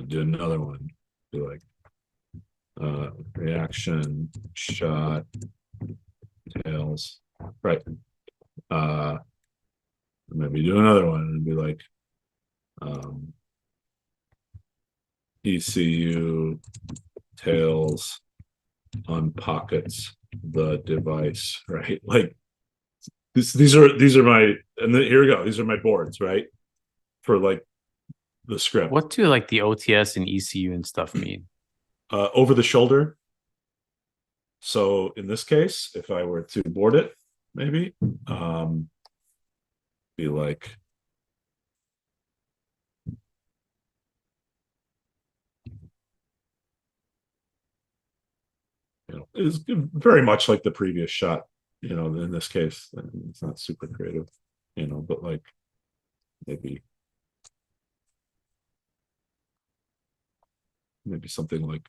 Do another one. Do like reaction, shot, tails. Right. Maybe do another one and be like ECU tails on pockets the device, right? Like these are my, and then here we go. These are my boards, right? For like the script. What do like the OTS and ECU and stuff mean? Over the shoulder. So in this case, if I were to board it, maybe be like is very much like the previous shot. In this case, it's not super creative, but like maybe something like,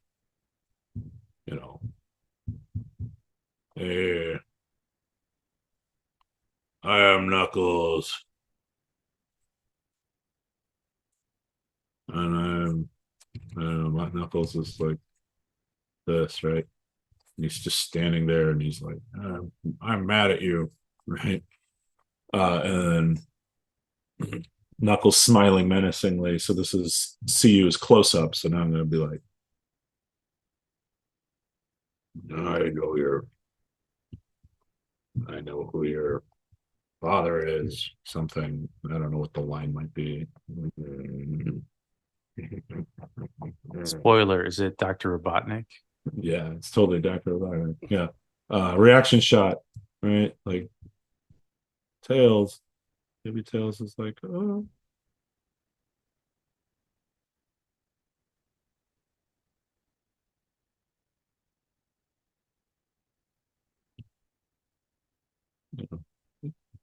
hey, I am Knuckles, and my Knuckles is like this, right? And he's just standing there, and he's like, I'm mad at you, right? And then Knuckles smiling menacingly. So this is CU's close-ups, and I'm going to be like, I know who your father is. Something, I don't know what the line might be. Spoiler, is it Dr. Robotnik? Yeah, it's totally Dr. Robotnik. Yeah. Reaction shot, right? Like Tails. Maybe Tails is like, oh.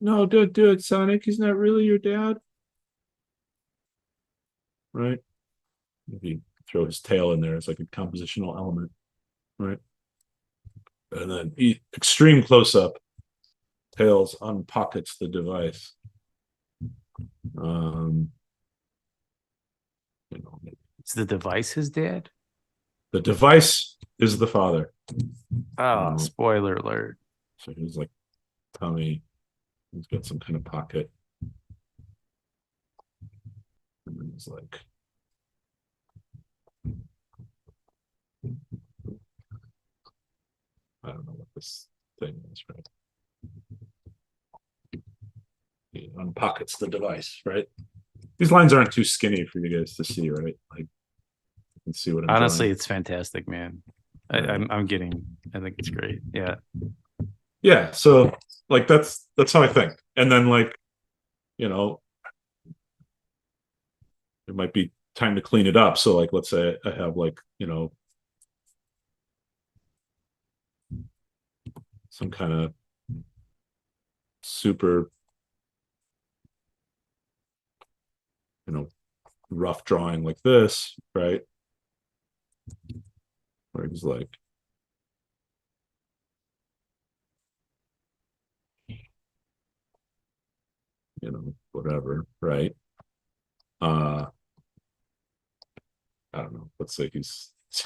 No, don't do it, Sonic. He's not really your dad. Right? Maybe throw his tail in there as like a compositional element. Right? And then extreme close up. Tails unpockets the device. Um, Is the device his dad? the device is the father. Oh, spoiler alert. So he's like tummy. He's got some kind of pocket. And then he's like, I don't know what this thing is, right? He unpockets the device, right? These lines aren't too skinny for you guys to see, right? Like, you can see what I'm Honestly, drawing. it's fantastic, man. Right. I'm getting. I think it's great. Yeah. Yeah. So like that's how I think. And then like, you know, it might be time to clean it up. So like, let's say I have like, some kind of super, rough drawing like this, right? Where he's like, whatever, right? I don't know. Let's say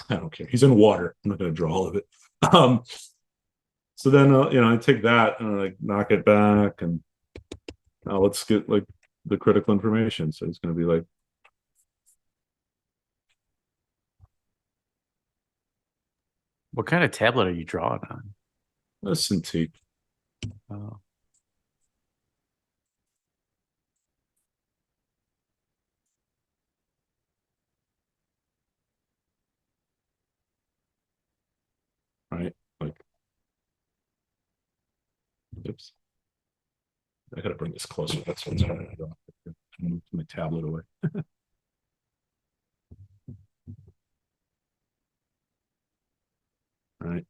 I don't care. He's in water. I'm not going to draw all of it. Um, so then, I take that and I like knock it back, and now let's get like the critical information. So it's going to be like, What kind of tablet are you drawing on? a Cintiq. Oh. Right? Like, oops. I got to bring this closer. That's what's going to move my tablet away. Right.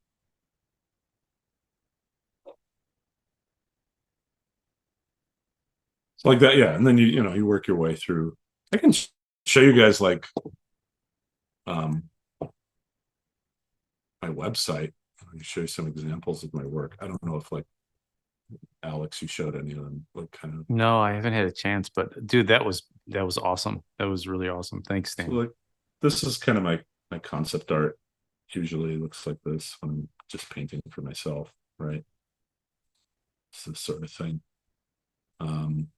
like that. Yeah, and then you work your way through. I can show you guys like um my website. I can show you some examples of my work. I don't know if like Alex, you showed any of them, like kind of. No, I haven't had a chance, but dude, that was awesome. That was really awesome. Thanks, So Dan. like this is kind of my concept art. Usually looks like this when I'm just painting for myself, right? It's this sort of thing. Um,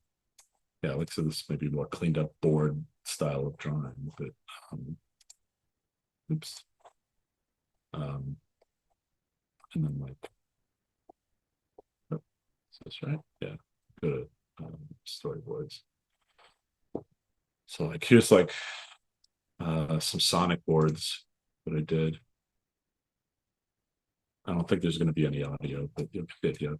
yeah, like so this maybe more cleaned up board style of drawing, but oops. And then like, oh, is this right? Yeah, go to storyboards. So like here's like some Sonic boards that I did. I don't think there's going to be any audio, but you'll get the idea.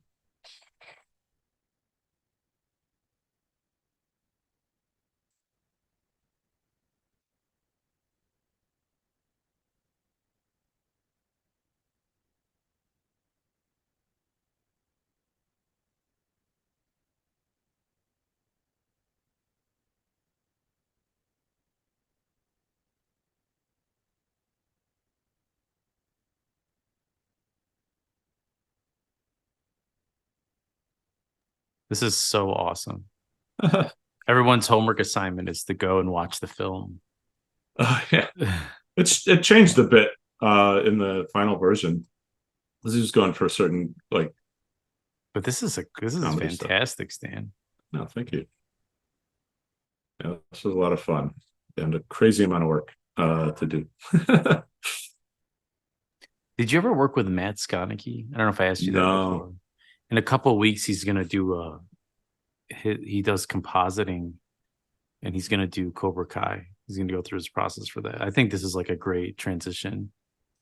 This is so awesome. Everyone's homework assignment is to go and watch the film. Yeah, it changed a bit in the final version. This is going for a certain like But this is comedy stuff. fantastic, Stan. No, thank you. Yeah, this was a lot of fun and a crazy amount of work to do. Did you ever work with Matt Skoneke? I don't know if I asked you that No. before. In a couple of weeks, he's gonna do he does compositing, and he's gonna do Cobra Kai. He's gonna go through his process for that. I think this is like a great transition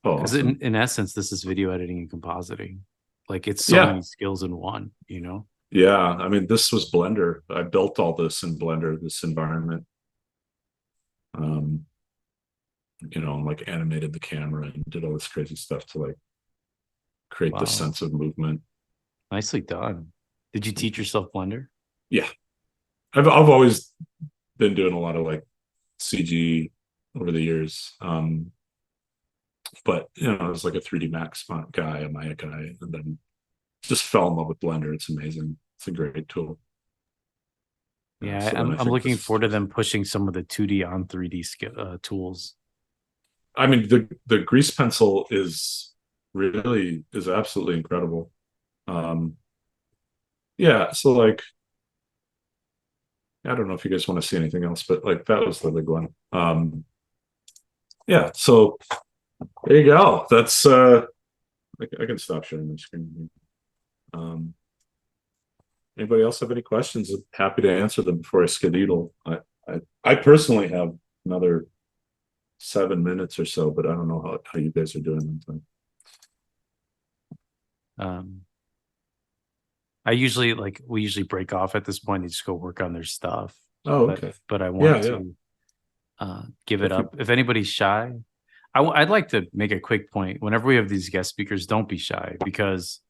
Oh, because awesome. in essence, this is video editing and compositing. Like it's so Yeah. many skills in one, you know? Yeah, I mean, this was Blender. I built all this in Blender, this environment. And like animated the camera and did all this crazy stuff to like create this Wow. sense of movement. Nicely done. Did you teach yourself Blender? Yeah, I've always been doing a lot of like CG over the years. But I was like a 3D Max font guy, a Maya guy, and then just fell in love with Blender. It's amazing. It's a great tool. Yeah, So then I I'm think looking this, forward to them pushing some of the 2D on 3D tools. I mean, the grease pencil is absolutely incredible. Yeah, so like I don't know if you guys want to see anything else, but like that was the big one. Yeah, so there you go. That's I can stop sharing my screen. Anybody else have any questions? I'm happy to answer them before I skedaddle. I personally have another 7 minutes or so, but I don't know how you guys are doing that time. We usually break off at this point. They just go work on their stuff. Oh, okay. But I want Yeah, to give it up. If anybody's shy, I'd like to make a quick point. Whenever we have these guest speakers, don't be shy because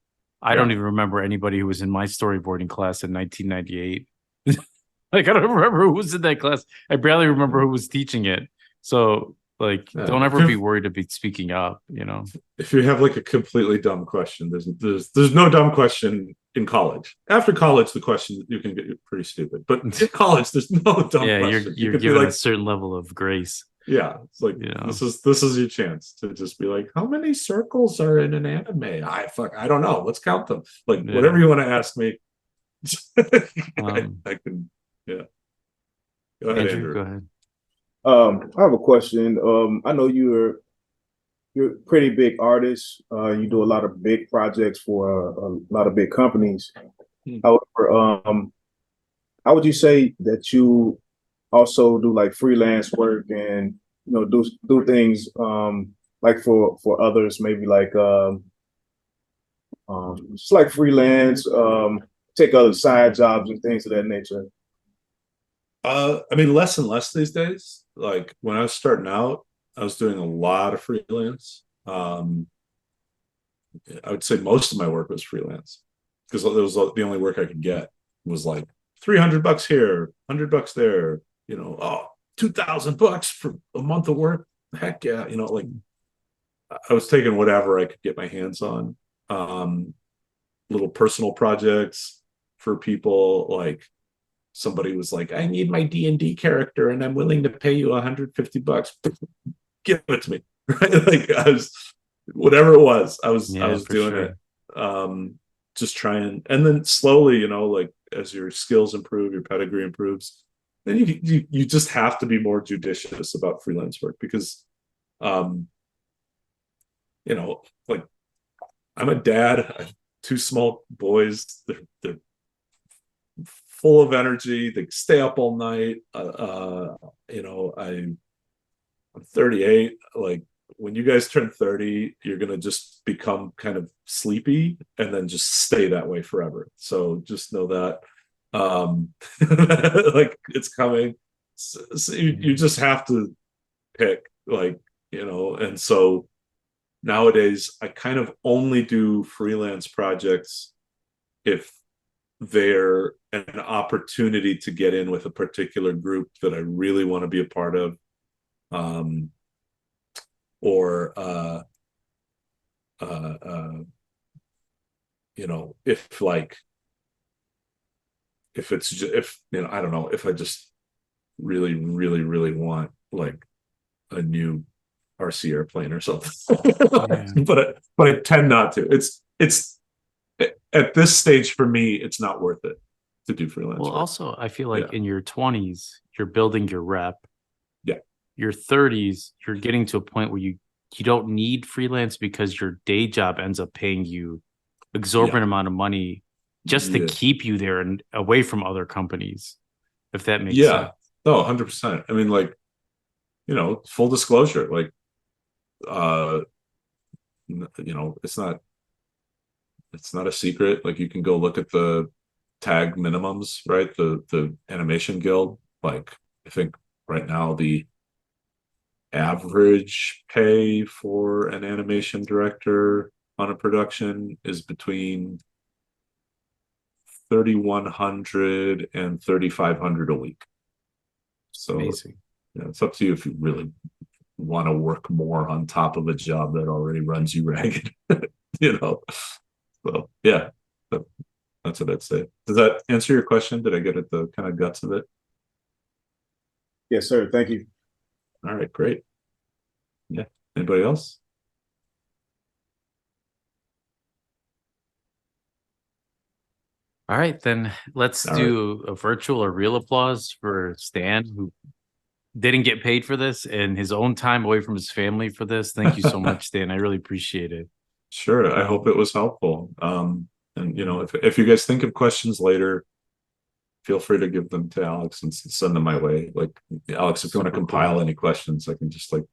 I don't even remember anybody who was in my storyboarding class in 1998. Like I don't remember who was in that class. I barely remember who was teaching it. So like, don't ever be worried to be speaking up. If you have like a completely dumb question, there's no dumb question in college. After college, the question you can get pretty stupid, but in college, there's no dumb question. Yeah, you're given like, a certain level of grace. Yeah, it's like this is your chance to just be like, how many circles are in an anime? I don't know. Let's count them. Like whatever you want to ask me. I can. Yeah. Go ahead, Andrew. Go ahead. I have a question. I know you're a pretty big artist. You do a lot of big projects for a lot of big companies. However, how would you say that you also do like freelance work and do things like for others, maybe like just like freelance, take other side jobs and things of that nature? I mean, less and less these days. Like when I was starting out, I was doing a lot of freelance. I would say most of my work was freelance because it was the only work I could get was like $300 here, $100 there, you know, oh, $2,000 for a month of work. Heck yeah. You know, like I was taking whatever I could get my hands on. Little personal projects for people. Like somebody was like, I need my D&D character and I'm willing to pay you $150. Give it to me. Right. Like I was, whatever it was, I was for doing sure. it. Just trying, and then slowly, you know, like as your skills improve, your pedigree improves, then you just have to be more judicious about freelance work because you know, like I'm a dad. I have two small boys. They're full of energy. They stay up all night. You know, I'm 38. Like when you guys turn 30, you're gonna just become kind of sleepy and then just stay that way forever. So just know that like it's coming. So you just have to pick, like, you know, and so nowadays I kind of only do freelance projects if they're an opportunity to get in with a particular group that I really want to be a part of, or you know, if like if it's just, if you know, I don't know, if I just really want like a new RC airplane or something. Yeah. but I tend not to. It's at this stage for me, it's not worth it to do freelance Well, work. also, I feel like Yeah. in your 20s, you're building your rep. Yeah. Your 30s, you're getting to a point where you don't need freelance because your day job ends up paying you exorbitant amount of money just to Yeah. keep you there and away from other companies, if that makes Yeah. sense. No, 100%. I mean, like, you know, full disclosure, like, you know, it's not a secret. Like you can go look at the tag minimums, right? The animation guild. Like I think right now the average pay for an animation director on a production is between 3,100 and 3,500 a week. So Amazing. you know, it's up to you if you really want to work more on top of a job that already runs you ragged. You know. So yeah, that's what I'd say. Does that answer your question? Did I get at the kind of guts of it? Yes, sir. Thank you. All right, great. Yeah. Anybody else? All right, then let's All right. do a virtual or real applause for Stan, who didn't get paid for this and his own time away from his family for this. Thank you so much, Stan. I really appreciate it. Sure. I hope it was helpful. And you know, if you guys think of questions later, feel free to give them to Alex and send them my way. Like Alex, if you want to Super compile cool. any questions, I can just like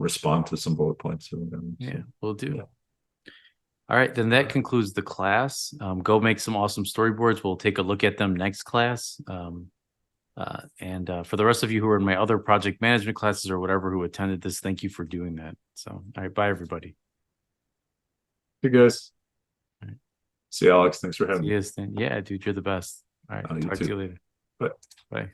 respond to some bullet points or whatever. Yeah, we'll do. Yeah. All right, then that concludes the class. Go make some awesome storyboards. We'll take a look at them next class. And for the rest of you who are in my other project management classes or whatever who attended this, thank you for doing that. So, all right, bye, everybody. Hey guys. All right. See you, Alex. Thanks for having See me. you, Stan. Yeah, dude, you're the best. All right, You talk too. to you later. Bye. Bye.